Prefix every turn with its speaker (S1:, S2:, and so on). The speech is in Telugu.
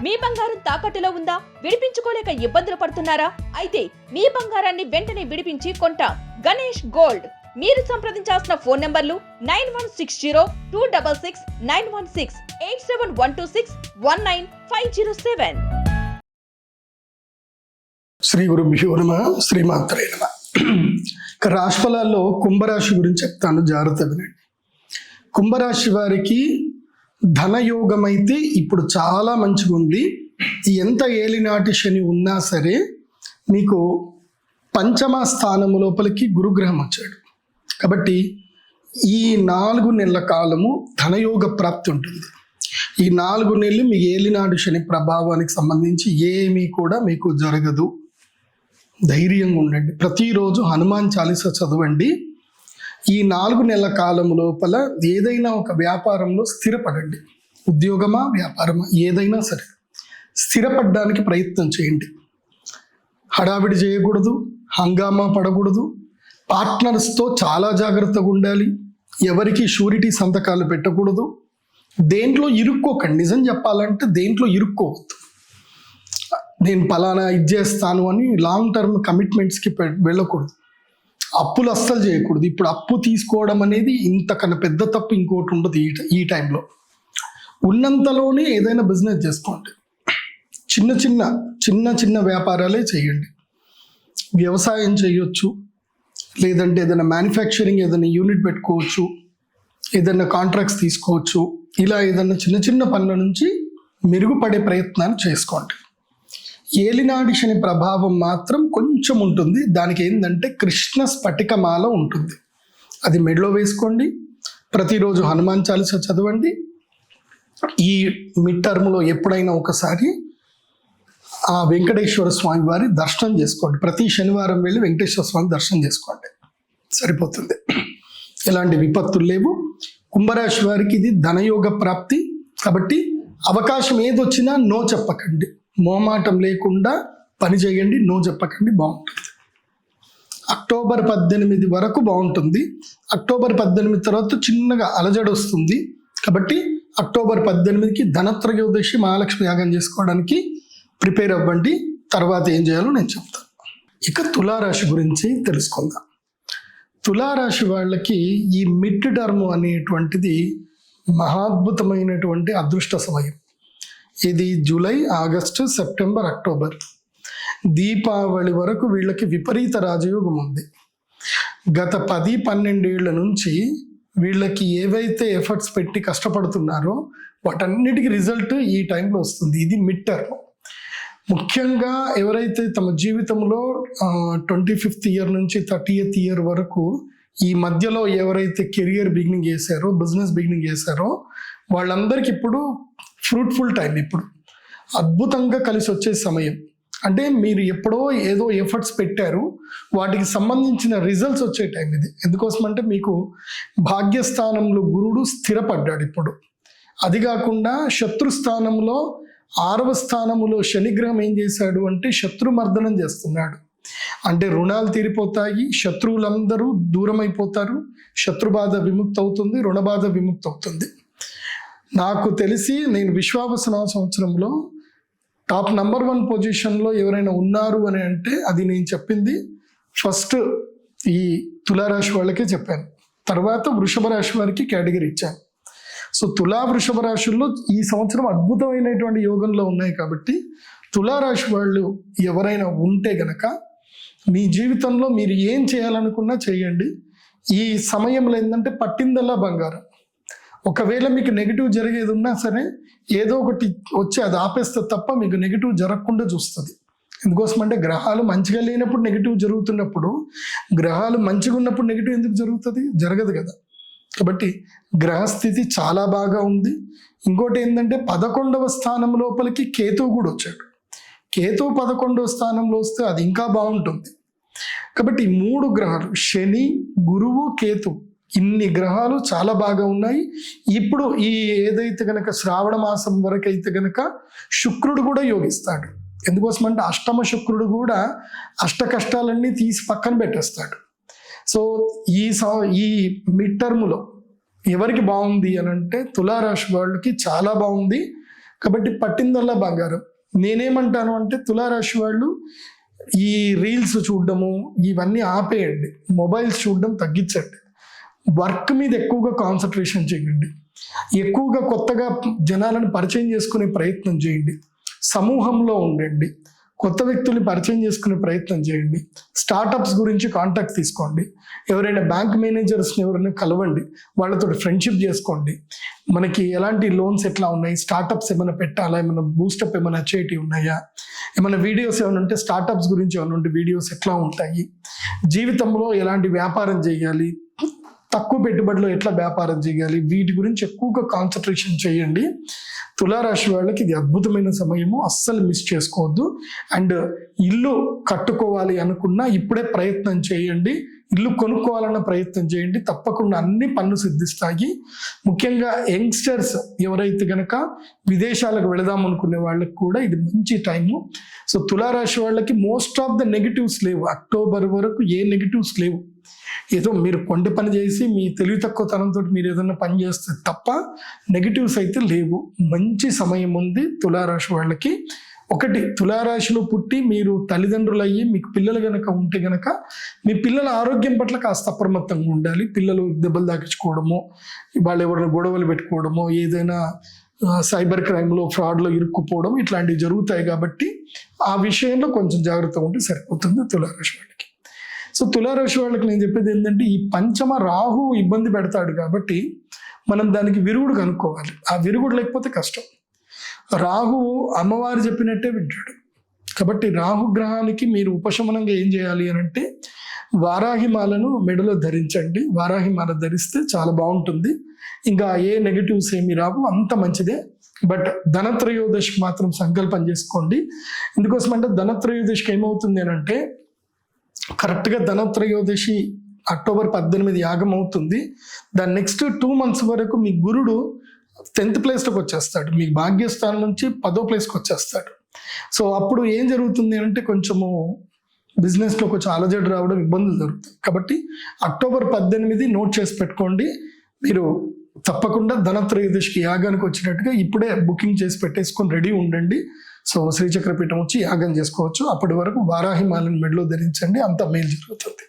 S1: మీ బంగారం తాకట్టులో ఉందా? విడిపించుకోలేక ఇబ్బందులు పడుతున్నారా? అయితే మీ బంగారాన్ని వెంటనే విడిపించి కొంటాం. గణేష్ గోల్డ్. మీరు సంప్రదించాల్సిన ఫోన్ నంబర్లు 9160-266-916, 8712619507.
S2: శ్రీ గురుభ్యో నమః. శ్రీమాత్రే నమః. రాశిఫలాల్లో కుంభరాశి గురించి చెప్తాను, జాగ్రత్త వినండి. కుంభరాశి వారికి ధనయోగం అయితే ఇప్పుడు చాలా మంచిగా ఉంది. ఎంత ఏలినాటి శని ఉన్నా సరే మీకు పంచమ స్థానము లోపలికి గురుగ్రహం వచ్చాడు కాబట్టి ఈ 4 నెలల కాలము ధనయోగ ప్రాప్తి ఉంటుంది. ఈ 4 నెలలు మీ ఏలినాటి శని ప్రభావానికి సంబంధించి ఏమీ కూడా మీకు జరగదు. ధైర్యంగా ఉండండి. ప్రతిరోజు హనుమాన్ చాలీసా చదవండి. ఈ 4 నెలల కాలం లోపల ఏదైనా ఒక వ్యాపారంలో స్థిరపడండి. ఉద్యోగమా వ్యాపారమా ఏదైనా సరే స్థిరపడడానికి ప్రయత్నం చేయండి. హడావిడి చేయకూడదు, హంగామా పడకూడదు. పార్ట్నర్స్తో చాలా జాగ్రత్తగా ఉండాలి. ఎవరికి షూరిటీ సంతకాలు పెట్టకూడదు. దేంట్లో ఇరుక్కోకండి. నిజం చెప్పాలంటే దేంట్లో ఇరుక్కోవద్దు. నేను పలానా ఇది చేస్తాను అని లాంగ్ టర్మ్ కమిట్మెంట్స్కి వెళ్ళకూడదు. అప్పులు అస్సలు చేయకూడదు. ఇప్పుడు అప్పు తీసుకోవడం అనేది ఇంతకన్నా పెద్ద తప్పు ఇంకోటి ఉండదు. ఈ టైంలో ఉన్నంతలోనే ఏదైనా బిజినెస్ చేసుకోండి. చిన్న చిన్న వ్యాపారాలే చేయండి. వ్యవసాయం చేయొచ్చు, లేదంటే ఏదైనా మ్యానుఫ్యాక్చరింగ్ ఏదైనా యూనిట్ పెట్టుకోవచ్చు, ఏదైనా కాంట్రాక్ట్స్ తీసుకోవచ్చు. ఇలా ఏదైనా చిన్న పనుల నుంచి మెరుగుపడే ప్రయత్నాలు చేసుకోండి. ఏలినాడి శని ప్రభావం మాత్రం కొంచెం ఉంటుంది. దానికి ఏంటంటే కృష్ణ స్ఫటికమాల ఉంటుంది. అది మెడలో వేసుకోండి. ప్రతిరోజు హనుమాన్ చాలీసా చదవండి. ఈ మిడ్ టర్మ్లో ఎప్పుడైనా ఒకసారి ఆ వెంకటేశ్వర స్వామి వారి దర్శనం చేసుకోండి. ప్రతి శనివారం వెళ్ళి వెంకటేశ్వర స్వామి దర్శనం చేసుకోండి, సరిపోతుంది. ఎలాంటి విపత్తులు లేవు. కుంభరాశి వారికి ఇది ధనయోగ ప్రాప్తి కాబట్టి అవకాశం ఏదొచ్చినా నో చెప్పకండి. మోమాటం లేకుండా పని చేయండి. నో చెప్పకండి. బాగుంటుంది. అక్టోబర్ 18 వరకు బాగుంటుంది. అక్టోబర్ 18 తర్వాత చిన్నగా అలజడి వస్తుంది కాబట్టి అక్టోబర్ 18కి ధనత్రయోదశి మహాలక్ష్మి యాగం చేసుకోవడానికి ప్రిపేర్ అవ్వండి. తర్వాత ఏం చేయాలో నేను చెప్తాను. ఇక తులారాశి గురించి తెలుసుకుందాం. తులారాశి వాళ్ళకి ఈ మిడ్ టర్మ్ అనేటువంటిది మహాద్భుతమైనటువంటి అదృష్ట సమయం. ఇది July, August, September, October, Deepavali వరకు వీళ్ళకి విపరీత రాజయోగం ఉంది. గత 10-12 ఏళ్ల నుంచి వీళ్ళకి ఏవైతే ఎఫర్ట్స్ పెట్టి కష్టపడుతున్నారో వాటన్నిటికీ రిజల్ట్ ఈ టైంలో వస్తుంది. ఇది మిడ్ టర్మ్. ముఖ్యంగా ఎవరైతే తమ జీవితంలో 25th ఇయర్ నుంచి 30th ఇయర్ వరకు ఈ మధ్యలో ఎవరైతే కెరియర్ బిగినింగ్ చేశారో, బిజినెస్ బిగినింగ్ చేశారో వాళ్ళందరికీ ఇప్పుడు ఫ్రూట్ఫుల్ టైం. ఇప్పుడు అద్భుతంగా కలిసి వచ్చే సమయం. అంటే మీరు ఎప్పుడో ఏదో ఎఫర్ట్స్ పెట్టారు, వాటికి సంబంధించిన రిజల్ట్స్ వచ్చే టైం ఇది. ఎందుకోసం అంటే మీకు భాగ్యస్థానంలో గురుడు స్థిరపడ్డాడు ఇప్పుడు. అది కాకుండా శత్రుస్థానంలో 6వ స్థానములో శనిగ్రహం ఏం చేశాడు అంటే శత్రుమర్దనం చేస్తున్నాడు. అంటే రుణాలు తీరిపోతాయి, శత్రువులందరూ దూరం అయిపోతారు, శత్రుబాధ విముక్తి అవుతుంది, రుణబాధ విముక్తి అవుతుంది. నాకు తెలిసి నేను విశ్వావసన సంవత్సరంలో టాప్ నంబర్ 1 పొజిషన్లో ఎవరైనా ఉన్నారు అని అంటే అది నేను చెప్పింది ఫస్ట్ ఈ తులారాశి వాళ్ళకే చెప్పాను. తర్వాత వృషభ రాశి వారికి కేటగిరీ ఇచ్చాను. సో వృషభ రాశుల్లో ఈ సంవత్సరం అద్భుతమైనటువంటి యోగంలో ఉన్నాయి కాబట్టి తులారాశి వాళ్ళు ఎవరైనా ఉంటే గనక మీ జీవితంలో మీరు ఏం చేయాలనుకున్నా చేయండి. ఈ సమయంలో ఏంటంటే పట్టిందల్లా బంగారం. ఒకవేళ మీకు నెగిటివ్ జరిగేది ఉన్నా సరే ఏదో ఒకటి వచ్చి అది ఆపేస్తే తప్ప మీకు నెగిటివ్ జరగకుండా చూస్తుంది. ఎందుకోసం అంటే గ్రహాలు మంచిగా లేనప్పుడు నెగిటివ్ జరుగుతున్నప్పుడు, గ్రహాలు మంచిగా ఉన్నప్పుడు నెగిటివ్ ఎందుకు జరుగుతుంది? జరగదు కదా. కాబట్టి గ్రహస్థితి చాలా బాగా ఉంది. ఇంకోటి ఏంటంటే 11వ స్థానం లోపలికి కేతువు కూడా వచ్చాడు. కేతువు 11వ స్థానంలో వస్తే అది ఇంకా బాగుంటుంది. కాబట్టి 3 గ్రహాలు శని, గురువు, కేతు, ఇన్ని గ్రహాలు చాలా బాగా ఉన్నాయి. ఇప్పుడు ఈ ఏదైతే కనుక శ్రావణ మాసం వరకు అయితే కనుక శుక్రుడు కూడా యోగిస్తాడు. ఎందుకోసం అంటే అష్టమ శుక్రుడు కూడా అష్ట కష్టాలన్నీ తీసి పక్కన పెట్టేస్తాడు. సో ఈ మిడ్ టర్మ్లో ఎవరికి బాగుంది అని అంటే తులారాశి వాళ్ళకి చాలా బాగుంది. కాబట్టి పట్టిందల్లా బంగారం. నేనేమంటాను అంటే తులారాశి వాళ్ళు ఈ రీల్స్ చూడడము ఇవన్నీ ఆపేయండి, మొబైల్స్ చూడడం తగ్గించండి, వర్క్ మీద ఎక్కువగా కాన్సన్ట్రేషన్ చేయండి, ఎక్కువగా కొత్తగా జనాలను పరిచయం చేసుకునే ప్రయత్నం చేయండి, సమూహంలో ఉండండి, కొత్త వ్యక్తుల్ని పరిచయం చేసుకునే ప్రయత్నం చేయండి, స్టార్టప్స్ గురించి కాంటాక్ట్ తీసుకోండి, ఎవరైనా బ్యాంక్ మేనేజర్స్ని ఎవరైనా కలవండి, వాళ్ళతో ఫ్రెండ్షిప్ చేసుకోండి. మనకి ఎలాంటి లోన్స్ ఎట్లా ఉన్నాయి, స్టార్టప్స్ ఏమైనా పెట్టాలా, ఏమైనా బూస్టప్ ఏమైనా చేయటి ఉన్నాయా, ఏమైనా వీడియోస్ ఏమైనా ఉంటే స్టార్టప్స్ గురించి ఏమైనా ఉంటే వీడియోస్ ఎట్లా ఉంటాయి, జీవితంలో ఎలాంటి వ్యాపారం చేయాలి, తక్కువ పెట్టుబడిలో ఎట్లా వ్యాపారం చేయాలి, వీటి గురించి ఎక్కువగా కాన్సన్ట్రేషన్ చేయండి. తులారాశి వాళ్ళకి ఇది అద్భుతమైన సమయము, అస్సలు మిస్ చేసుకోవద్దు. అండ్ ఇల్లు కట్టుకోవాలి అనుకున్నా ఇప్పుడే ప్రయత్నం చేయండి, ఇల్లు కొనుక్కోవాలన్న ప్రయత్నం చేయండి, తప్పకుండా అన్ని పనులు సిద్ధిస్తాయి. ముఖ్యంగా యంగ్స్టర్స్ ఎవరైతే గనక విదేశాలకు వెళదాం అనుకునే వాళ్ళకి కూడా ఇది మంచి టైము. సో తులారాశి వాళ్ళకి మోస్ట్ ఆఫ్ ద నెగిటివ్స్ లేవు, అక్టోబర్ వరకు ఏ నెగిటివ్స్ లేవు. ఏదో మీరు కొండ పని చేసి మీ తెలివి తక్కువతనంతో మీరు ఏదైనా పని చేస్తే తప్ప నెగిటివ్స్ అయితే లేవు. మంచి సమయం ఉంది తులారాశి వాళ్ళకి. ఒకటి, తులారాశిలో పుట్టి మీరు తల్లిదండ్రులు అయ్యి మీకు పిల్లలు గనక ఉంటే గనక మీ పిల్లల ఆరోగ్యం పట్ల కాస్త అప్రమత్తంగా ఉండాలి. పిల్లలు దెబ్బలు తాకించుకోవడము, వాళ్ళు ఎవరైనా గొడవలు పెట్టుకోవడము, ఏదైనా సైబర్ క్రైమ్లో ఫ్రాడ్లో ఇరుక్కుపోవడం ఇట్లాంటివి జరుగుతాయి. కాబట్టి ఆ విషయంలో కొంచెం జాగ్రత్తగా ఉంటే సరిపోతుంది తులారాశి వాళ్ళకి. సో తులారాశి వాళ్ళకి నేను చెప్పేది ఏంటంటే, ఈ పంచమ రాహు ఇబ్బంది పెడతాడు కాబట్టి మనం దానికి విరుగుడు కనుక్కోవాలి. ఆ విరుగుడు లేకపోతే కష్టం. రాహు అమ్మవారు చెప్పినట్టే వింటాడు. కాబట్టి రాహు గ్రహానికి మీరు ఉపశమనంగా ఏం చేయాలి అని అంటే, వారాహిమాలను మెడలో ధరించండి. వారాహిమాల ధరిస్తే చాలా బాగుంటుంది. ఇంకా ఏ నెగిటివ్స్ ఏమి రావు, అంత మంచిదే. బట్ ధనత్రయోదశికి మాత్రం సంకల్పం చేసుకోండి. ఎందుకోసం అంటే ధనత్రయోదశికి ఏమవుతుంది అని అంటే, కరెక్ట్గా ధనత్రయోదశి అక్టోబర్ 18 యాగం అవుతుంది. దాని నెక్స్ట్ 2 months వరకు మీ గురుడు 10th ప్లేస్లోకి వచ్చేస్తాడు, మీ భాగ్యస్థానం నుంచి 10వ ప్లేస్కి వచ్చేస్తాడు. సో అప్పుడు ఏం జరుగుతుంది అంటే, కొంచెము బిజినెస్లో కొంచెం అలజడి రావడం, ఇబ్బందులు జరుగుతాయి. కాబట్టి అక్టోబర్ 18 నోట్ చేసి పెట్టుకోండి. మీరు తప్పకుండా ధనత్రయోదశికి యాగానికి వచ్చినట్టుగా ఇప్పుడే బుకింగ్ చేసి పెట్టేసుకొని రెడీ ఉండండి. సో శ్రీచక్రపీఠం వచ్చి యాగం చేసుకోవచ్చు. అప్పటి వరకు వారాహిమాలను మెడలో ధరించండి, అంత మేలు జరుగుతుంది.